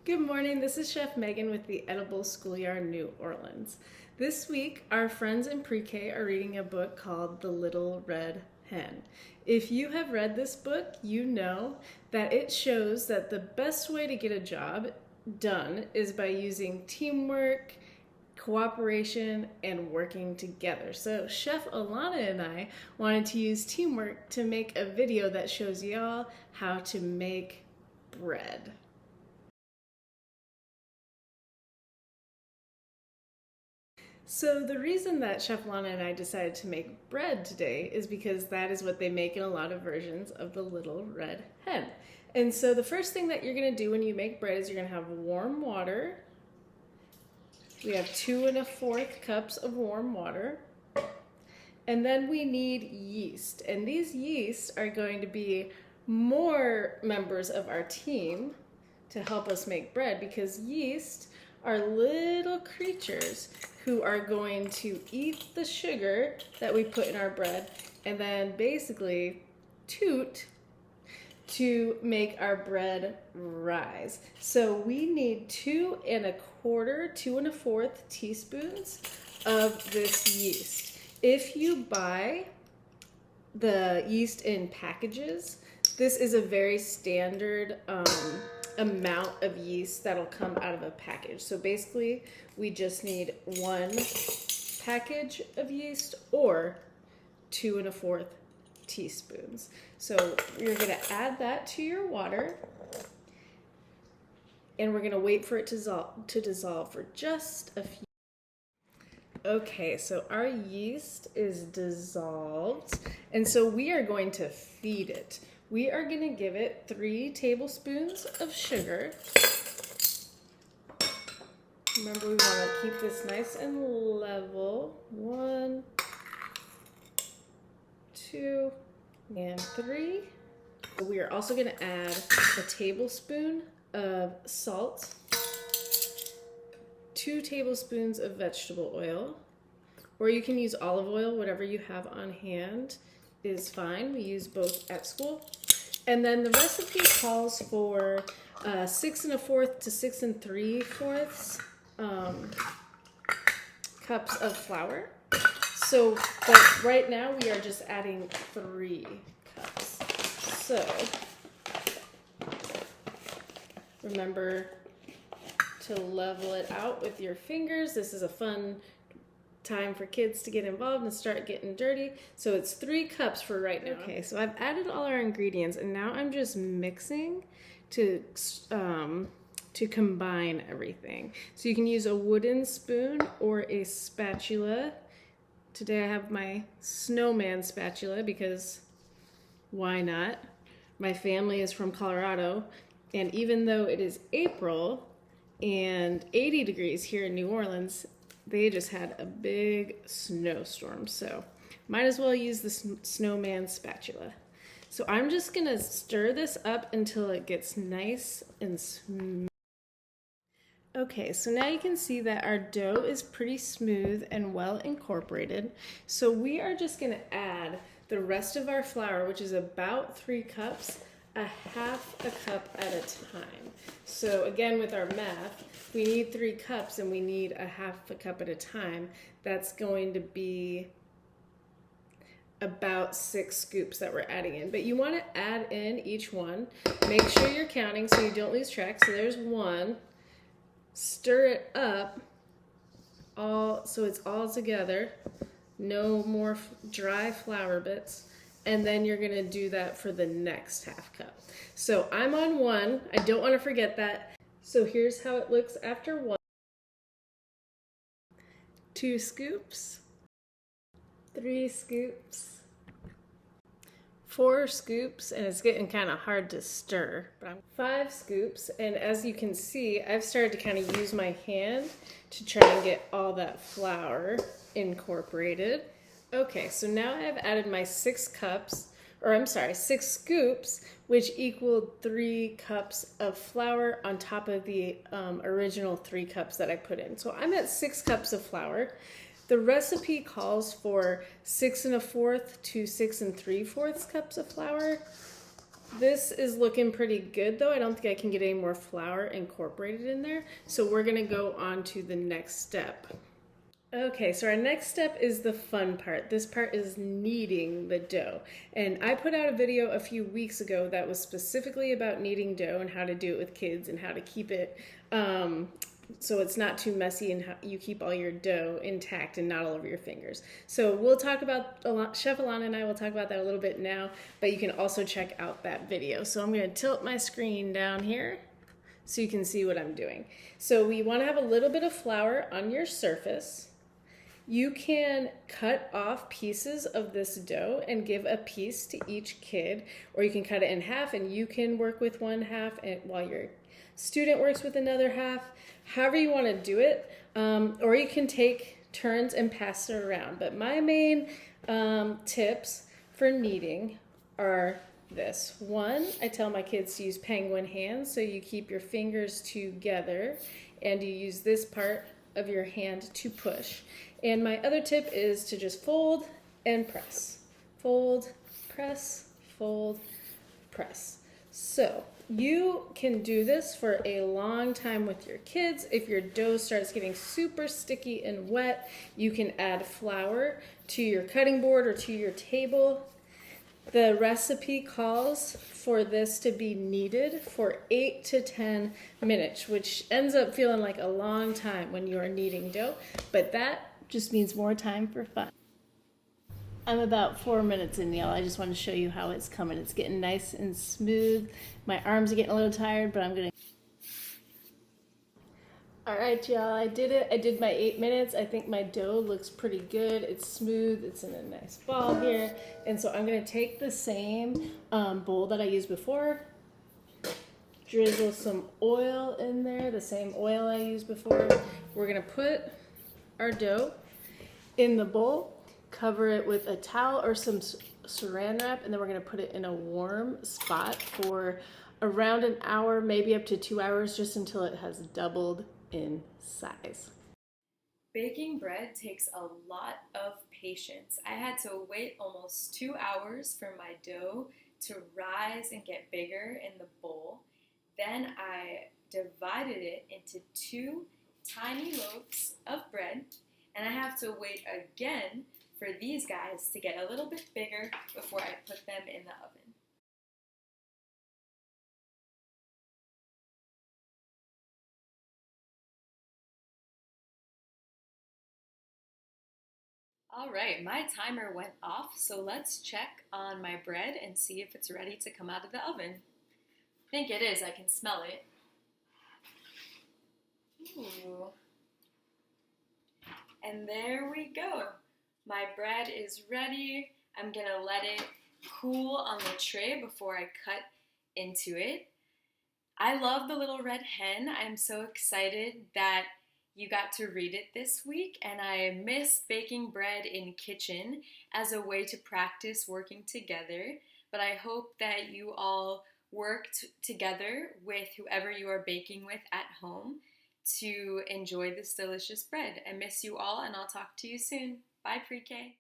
Good morning, this is Chef Megan with the Edible Schoolyard New Orleans. This week, our friends in pre-K are reading a book called The Little Red Hen. If you have read this book, you know that it shows that the best way to get a job done is by using teamwork, cooperation, and working together. So Chef Alana and I wanted to use teamwork to make a video that shows y'all how to make bread. So the reason that Chef Lana and I decided to make bread today is because that is what they make in a lot of versions of the Little Red Hen. And so the first thing that you're gonna do when you make bread is you're gonna have warm water. We have 2 1/4 cups of warm water. And then we need yeast. And these yeast are going to be more members of our team to help us make bread, because yeast are little creatures who are going to eat the sugar that we put in our bread and then basically toot to make our bread rise. So we need 2 1/4 teaspoons of this yeast. If you buy the yeast in packages, this is a very standard amount of yeast that'll come out of a package. So basically we just need 1 package of yeast or 2 1/4 teaspoons. So you're gonna add that to your water and we're gonna wait for it to dissolve for just a few. Okay, so our yeast is dissolved, and so we are going to feed it. We are going to give it 3 tablespoons of sugar. Remember, we want to keep this nice and level. 1, 2, and 3. We are also going to add a tablespoon of salt, 2 tablespoons of vegetable oil, or you can use olive oil, whatever you have on hand is fine. We use both at school. And then the recipe calls for 6 1/4 to 6 3/4 cups of flour. So, but right now we are just adding 3 cups. So, remember to level it out with your fingers. This is a fun time for kids to get involved and start getting dirty. So it's 3 cups for right now. Okay, so I've added all our ingredients and now I'm just mixing to combine everything. So you can use a wooden spoon or a spatula. Today I have my snowman spatula because why not? My family is from Colorado, and even though it is April and 80 degrees here in New Orleans, they just had a big snowstorm, so might as well use the snowman spatula. So I'm just gonna stir this up until it gets nice and smooth. Okay, so now you can see that our dough is pretty smooth and well incorporated. So we are just gonna add the rest of our flour, which is about 3 cups, 1/2 cup at a time. So again, with our math, we need 3 cups and we need 1/2 cup at a time. That's going to be about 6 scoops that we're adding in. But you want to add in each one. Make sure you're counting so you don't lose track. So there's 1. Stir it up so it's all together. No more dry flour bits. And then you're gonna do that for the next 1/2 cup. So I'm on 1, I don't wanna forget that. So here's how it looks after 1. 2 scoops, 3 scoops, 4 scoops, and it's getting kind of hard to stir, but I'm 5 scoops, and as you can see, I've started to kind of use my hand to try and get all that flour incorporated. Okay, so now I've added my 6 scoops, which equaled 3 cups of flour on top of the original 3 cups that I put in. So I'm at 6 cups of flour. The recipe calls for 6 1/4 to 6 3/4 cups of flour. This is looking pretty good though. I don't think I can get any more flour incorporated in there. So we're gonna go on to the next step. Okay, so our next step is the fun part. This part is kneading the dough. And I put out a video a few weeks ago that was specifically about kneading dough and how to do it with kids and how to keep it so it's not too messy and how you keep all your dough intact and not all over your fingers. So we'll talk about, Chef Alana and I will talk about that a little bit now, but you can also check out that video. So I'm gonna tilt my screen down here so you can see what I'm doing. So we wanna have a little bit of flour on your surface. You can cut off pieces of this dough and give a piece to each kid, or you can cut it in half and you can work with one half and while your student works with another half, however you want to do it, or you can take turns and pass it around. But my main tips for kneading are this. One, I tell my kids to use penguin hands, so you keep your fingers together and you use this part of your hand to push. And my other tip is to just fold and press. Fold, press, fold, press. So you can do this for a long time with your kids. If your dough starts getting super sticky and wet, you can add flour to your cutting board or to your table. The recipe calls for this to be kneaded for 8 to 10 minutes, which ends up feeling like a long time when you are kneading dough, but that just means more time for fun. I'm about 4 minutes in, y'all. I just want to show you how it's coming. It's getting nice and smooth. My arms are getting a little tired, but I'm gonna. All right, y'all, I did it. I did my 8 minutes. I think my dough looks pretty good. It's smooth. It's in a nice ball here. And so I'm gonna take the same bowl that I used before, drizzle some oil in there, the same oil I used before. We're gonna put our dough in the bowl, cover it with a towel or some saran wrap, and then we're gonna put it in a warm spot for around an hour, maybe up to 2 hours, just until it has doubled in size. Baking bread takes a lot of patience. I had to wait almost 2 hours for my dough to rise and get bigger in the bowl. Then I divided it into two tiny loaves of bread, and I have to wait again for these guys to get a little bit bigger before I put them in the oven. All right, my timer went off, so let's check on my bread and see if it's ready to come out of the oven. I think it is, I can smell it. Ooh. And there we go. My bread is ready. I'm gonna let it cool on the tray before I cut into it. I love the Little Red Hen. I'm so excited that you got to read it this week, and I miss baking bread in kitchen as a way to practice working together. But I hope that you all worked together with whoever you are baking with at home to enjoy this delicious bread. I miss you all, and I'll talk to you soon. Bye, Pre-K.